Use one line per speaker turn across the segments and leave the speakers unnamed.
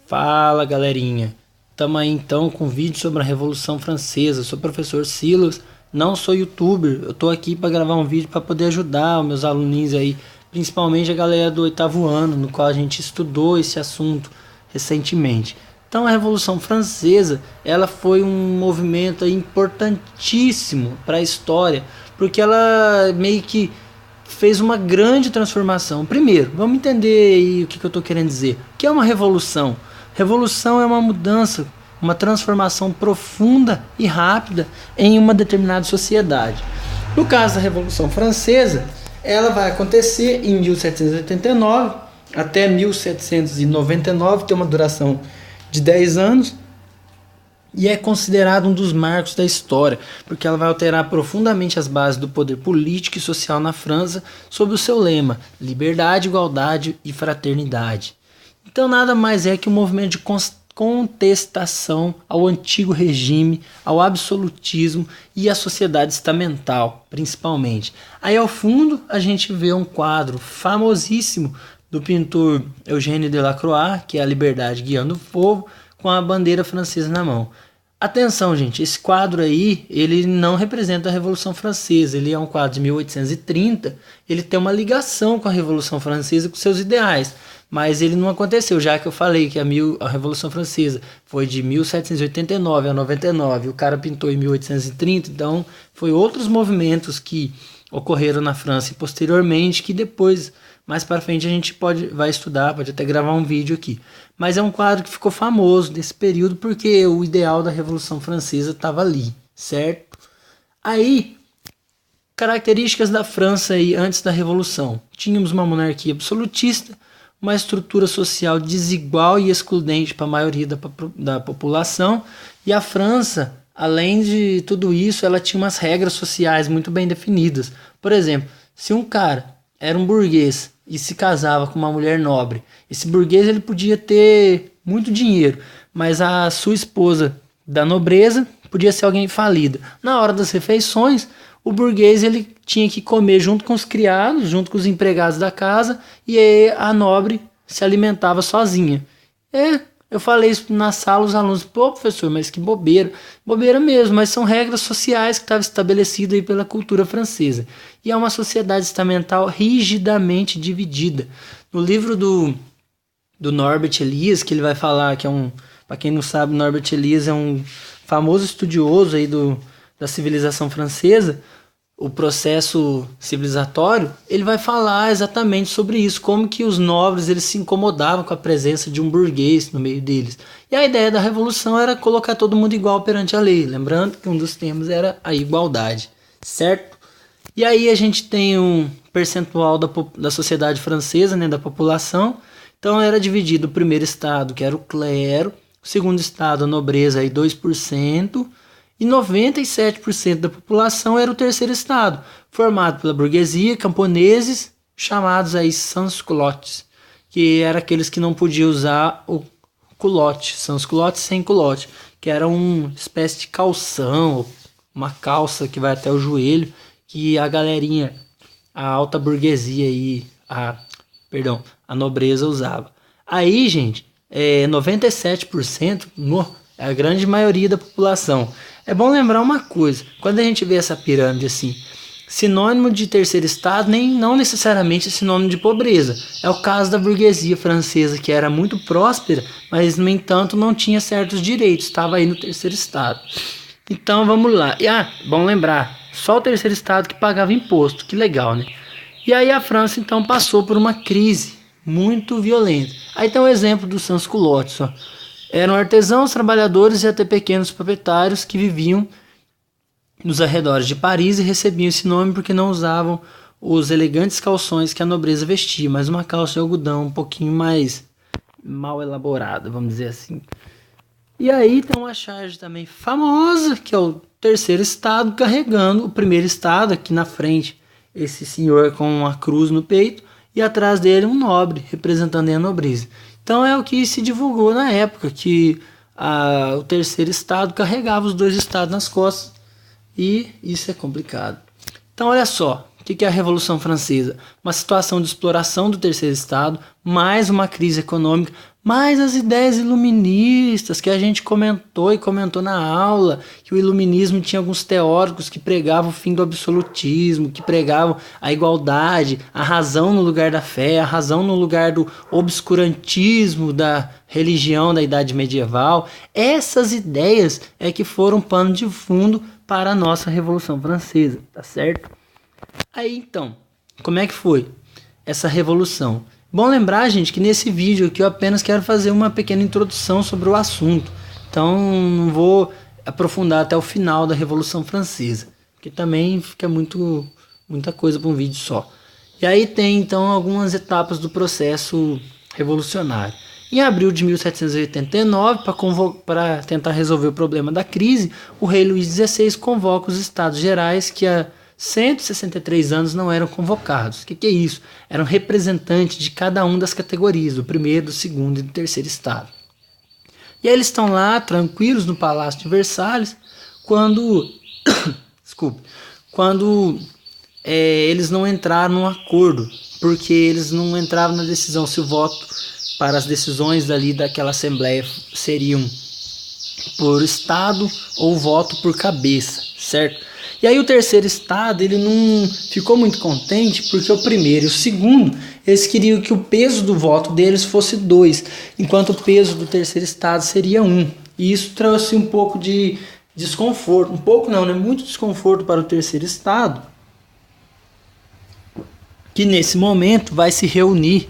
Fala galerinha, tamo aí então com um vídeo sobre a Revolução Francesa. Sou o professor Silas, não sou youtuber, eu tô aqui para gravar um vídeo para poder ajudar os meus aluninhos aí, principalmente a galera do oitavo ano, no qual a gente estudou esse assunto recentemente. Então a Revolução Francesa, ela foi um movimento aí importantíssimo para a história, porque ela meio que fez uma grande transformação. Primeiro, vamos entender aí o que eu estou querendo dizer. O que é uma revolução? Revolução é uma mudança, uma transformação profunda e rápida em uma determinada sociedade. No caso da Revolução Francesa, ela vai acontecer em 1789 até 1799, tem uma duração de 10 anos, e é considerado um dos marcos da história, porque ela vai alterar profundamente as bases do poder político e social na França sob o seu lema: liberdade, igualdade e fraternidade. Então nada mais é que um movimento de contestação ao antigo regime, ao absolutismo e à sociedade estamental, principalmente. Aí ao fundo a gente vê um quadro famosíssimo do pintor Eugène Delacroix, que é A Liberdade Guiando o Povo, com a bandeira francesa na mão. Atenção, gente, esse quadro aí, ele não representa a Revolução Francesa, ele é um quadro de 1830, ele tem uma ligação com a Revolução Francesa, com seus ideais, mas ele não aconteceu, já que eu falei que a Revolução Francesa foi de 1789 a 99, o cara pintou em 1830, então foi outros movimentos que ocorreram na França e posteriormente, que depois, mais para frente, a gente vai estudar, pode até gravar um vídeo aqui. Mas é um quadro que ficou famoso nesse período porque o ideal da Revolução Francesa estava ali, certo? Aí, características da França aí antes da Revolução. Tínhamos uma monarquia absolutista, uma estrutura social desigual e excludente para a maioria da população, e a França, além de tudo isso, ela tinha umas regras sociais muito bem definidas. Por exemplo, se um cara era um burguês e se casava com uma mulher nobre, esse burguês ele podia ter muito dinheiro, mas a sua esposa da nobreza podia ser alguém falida. Na hora das refeições, o burguês ele tinha que comer junto com os criados, junto com os empregados da casa, e aí a nobre se alimentava sozinha. Eu falei isso na sala, os alunos, pô professor, mas que bobeira. Bobeira mesmo, mas são regras sociais que estavam estabelecidas aí pela cultura francesa. E é uma sociedade estamental rigidamente dividida. No livro do Norbert Elias, que ele vai falar que é um... Para quem não sabe, Norbert Elias é um famoso estudioso aí da civilização francesa, o processo civilizatório, ele vai falar exatamente sobre isso, como que os nobres eles se incomodavam com a presença de um burguês no meio deles. E a ideia da revolução era colocar todo mundo igual perante a lei, lembrando que um dos temas era a igualdade, certo? E aí a gente tem um percentual da sociedade francesa, né, da população. Então era dividido o primeiro estado, que era o clero, o segundo estado, a nobreza, aí 2%, e 97% da população era o terceiro estado, formado pela burguesia, camponeses, chamados aí sans-culottes, que eram aqueles que não podiam usar o culotte, sans-culottes sem culotte, que era uma espécie de calção, uma calça que vai até o joelho, que a galerinha, a alta burguesia e a nobreza usava. Aí, gente, 97% é a grande maioria da população. É bom lembrar uma coisa, quando a gente vê essa pirâmide assim, sinônimo de terceiro estado não necessariamente é sinônimo de pobreza. É o caso da burguesia francesa, que era muito próspera, mas no entanto não tinha certos direitos, estava aí no terceiro estado. Então vamos lá. Bom lembrar, só o terceiro estado que pagava imposto, que legal, né? E aí a França então passou por uma crise muito violenta. Aí tem um exemplo dos sans-culottes, ó. Eram artesãos, trabalhadores e até pequenos proprietários que viviam nos arredores de Paris e recebiam esse nome porque não usavam os elegantes calções que a nobreza vestia, mas uma calça de algodão um pouquinho mais mal elaborada, vamos dizer assim. E aí tem uma charge também famosa, que é o terceiro estado carregando o primeiro estado aqui na frente. Esse senhor com uma cruz no peito e atrás dele um nobre representando a nobreza. Então é o que se divulgou na época, que o terceiro estado carregava os dois estados nas costas, e isso é complicado. Então olha só, o que é a Revolução Francesa? Uma situação de exploração do terceiro estado, mais uma crise econômica, Mas as ideias iluministas que a gente comentou na aula, que o iluminismo tinha alguns teóricos que pregavam o fim do absolutismo, que pregavam a igualdade, a razão no lugar da fé, a razão no lugar do obscurantismo da religião da Idade Medieval. Essas ideias é que foram pano de fundo para a nossa Revolução Francesa, tá certo? Aí então, como é que foi essa revolução? Bom lembrar, gente, que nesse vídeo aqui eu apenas quero fazer uma pequena introdução sobre o assunto. Então não vou aprofundar até o final da Revolução Francesa, porque também fica muita coisa para um vídeo só. E aí tem então algumas etapas do processo revolucionário. Em abril de 1789, para tentar resolver o problema da crise, o rei Luís XVI convoca os Estados Gerais que 163 anos não eram convocados. O que é isso? Eram representantes de cada uma das categorias, do primeiro, do segundo e do terceiro estado. E aí eles estão lá, tranquilos, no Palácio de Versalhes, quando eles não entraram num acordo, porque eles não entravam na decisão se o voto para as decisões dali daquela Assembleia seriam por estado ou voto por cabeça, certo? E aí o terceiro estado, ele não ficou muito contente, porque o primeiro e o segundo, eles queriam que o peso do voto deles fosse 2, enquanto o peso do terceiro estado seria 1. E isso trouxe um pouco de desconforto, um pouco não, né? Muito desconforto para o terceiro estado, que nesse momento vai se reunir.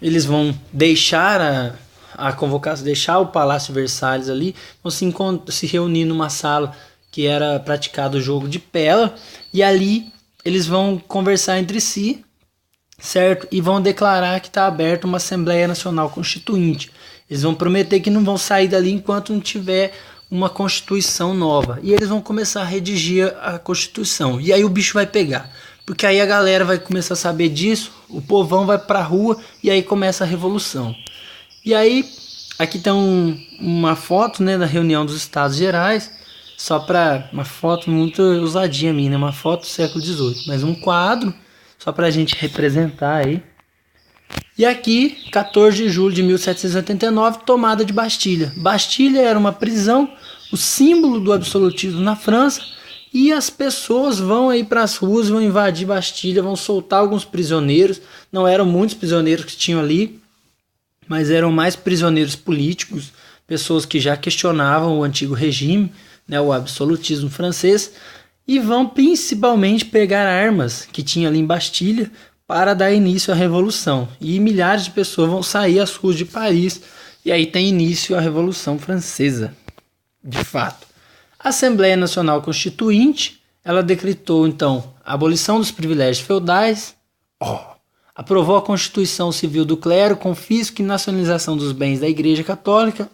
Eles vão deixar a convocação, deixar o Palácio de Versalhes ali, vão se reunir numa sala que era praticado o jogo de pela, e ali eles vão conversar entre si, certo? E vão declarar que está aberta uma Assembleia Nacional Constituinte. Eles vão prometer que não vão sair dali enquanto não tiver uma Constituição nova. E eles vão começar a redigir a Constituição. E aí o bicho vai pegar. Porque aí a galera vai começar a saber disso, o povão vai pra rua e aí começa a Revolução. E aí, aqui tem uma foto, né, da reunião dos Estados Gerais, só para uma foto muito ousadia minha, né? Uma foto do século XVIII, mas um quadro só para a gente representar aí. E aqui, 14 de julho de 1789, tomada de Bastilha. Bastilha era uma prisão, o símbolo do absolutismo na França, e as pessoas vão aí para as ruas, vão invadir Bastilha, vão soltar alguns prisioneiros. Não eram muitos prisioneiros que tinham ali, mas eram mais prisioneiros políticos, pessoas que já questionavam o antigo regime, né, o absolutismo francês, e vão principalmente pegar armas que tinha ali em Bastilha para dar início à Revolução. E milhares de pessoas vão sair às ruas de Paris, e aí tem início a Revolução Francesa, de fato. A Assembleia Nacional Constituinte, ela decretou então a abolição dos privilégios feudais, aprovou a Constituição Civil do Clero, confisco e nacionalização dos bens da Igreja Católica,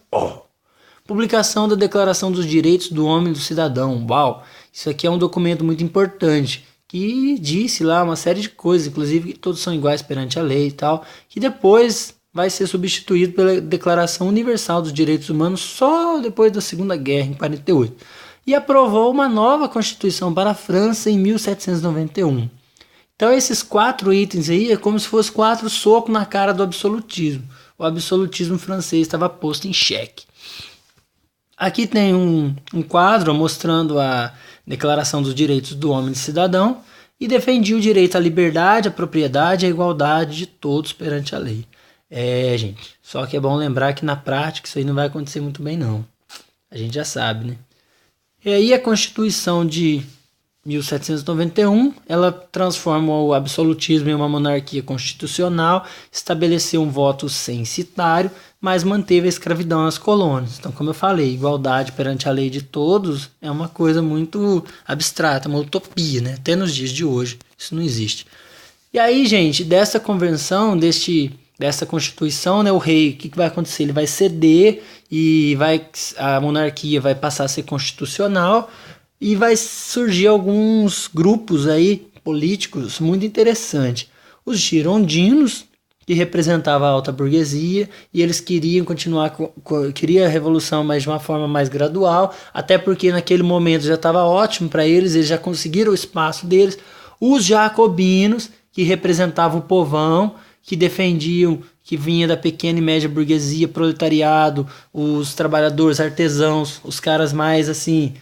publicação da Declaração dos Direitos do Homem e do Cidadão. Uau! Isso aqui é um documento muito importante, que disse lá uma série de coisas, inclusive que todos são iguais perante a lei e tal, que depois vai ser substituído pela Declaração Universal dos Direitos Humanos só depois da Segunda Guerra, em 48. E aprovou uma nova Constituição para a França em 1791. Então esses 4 itens aí é como se fosse 4 socos na cara do absolutismo. O absolutismo francês estava posto em xeque. Aqui tem um quadro mostrando a Declaração dos Direitos do Homem e do Cidadão, e defendia o direito à liberdade, à propriedade e à igualdade de todos perante a lei. Gente, só que é bom lembrar que na prática isso aí não vai acontecer muito bem não. A gente já sabe, né? E aí a Constituição de 1791, ela transforma o absolutismo em uma monarquia constitucional, estabeleceu um voto censitário, mas manteve a escravidão nas colônias. Então, como eu falei, igualdade perante a lei de todos é uma coisa muito abstrata, uma utopia, né? Até nos dias de hoje isso não existe. E aí, gente, dessa convenção, dessa Constituição, né, o rei, o que vai acontecer? Ele vai ceder e a monarquia vai passar a ser constitucional, e vai surgir alguns grupos aí políticos muito interessantes. Os girondinos, que representavam a alta burguesia, e eles queriam continuar, queria a revolução, mas de uma forma mais gradual, até porque naquele momento já estava ótimo para eles já conseguiram o espaço deles. Os jacobinos, que representavam o povão, que defendiam que vinha da pequena e média burguesia, proletariado, os trabalhadores, artesãos, os caras mais assim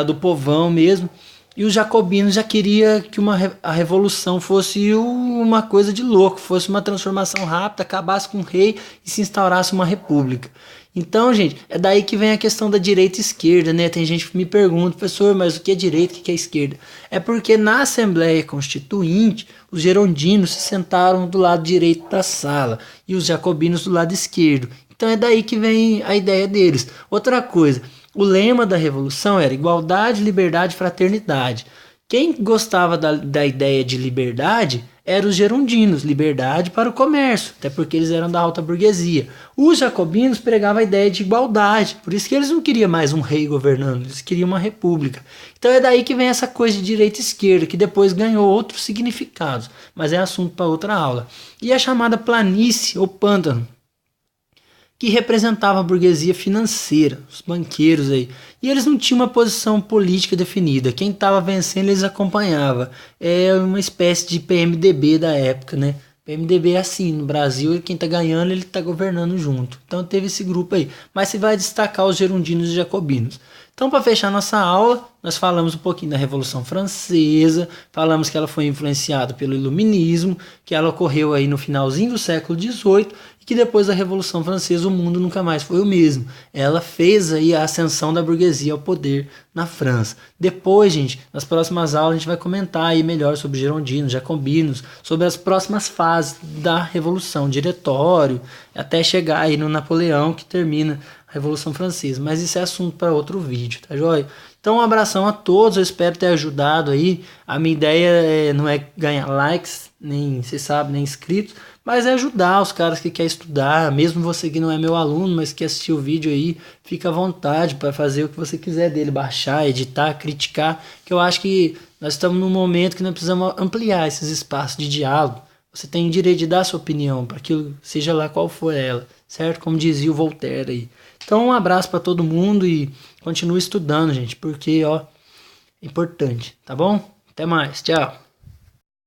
do povão mesmo. E os jacobinos já queria que a revolução fosse uma coisa de louco, fosse uma transformação rápida, acabasse com o rei e se instaurasse uma república. Então, gente, é daí que vem a questão da direita e esquerda, né? Tem gente que me pergunta, professor, mas o que é direita e o que é esquerda? É porque na Assembleia Constituinte, os girondinos se sentaram do lado direito da sala e os jacobinos do lado esquerdo. Então é daí que vem a ideia deles. Outra coisa, o lema da revolução era igualdade, liberdade e fraternidade. Quem gostava da ideia de liberdade eram os gerondinos, liberdade para o comércio, até porque eles eram da alta burguesia. Os jacobinos pregavam a ideia de igualdade, por isso que eles não queriam mais um rei governando, eles queriam uma república. Então é daí que vem essa coisa de direita e esquerda, que depois ganhou outros significados, mas é assunto para outra aula. E a chamada planície ou pântano, que representava a burguesia financeira, os banqueiros aí. E eles não tinham uma posição política definida. Quem estava vencendo, eles acompanhavam. É uma espécie de PMDB da época, né? PMDB é assim, no Brasil, quem está ganhando, ele está governando junto. Então teve esse grupo aí. Mas se vai destacar os gerondinos e jacobinos. Então, para fechar nossa aula, nós falamos um pouquinho da Revolução Francesa, falamos que ela foi influenciada pelo Iluminismo, que ela ocorreu aí no finalzinho do século XVIII, e que depois da Revolução Francesa o mundo nunca mais foi o mesmo. Ela fez aí a ascensão da burguesia ao poder na França. Depois, gente, nas próximas aulas a gente vai comentar aí melhor sobre girondinos, jacobinos, sobre as próximas fases da Revolução, diretório, até chegar aí no Napoleão, que termina a Revolução Francesa. Mas isso é assunto para outro vídeo, tá joia? Então um abração a todos, eu espero ter ajudado aí. A minha ideia não é ganhar likes, nem, você sabe, nem inscritos, mas é ajudar os caras que querem estudar, mesmo você que não é meu aluno, mas que assistiu o vídeo aí, fica à vontade para fazer o que você quiser dele, baixar, editar, criticar, que eu acho que nós estamos num momento que nós precisamos ampliar esses espaços de diálogo. Você tem o direito de dar sua opinião para aquilo, seja lá qual for ela, certo? Como dizia o Voltaire aí. Então um abraço para todo mundo e continue estudando, gente, porque ó, é importante, tá bom? Até mais, tchau.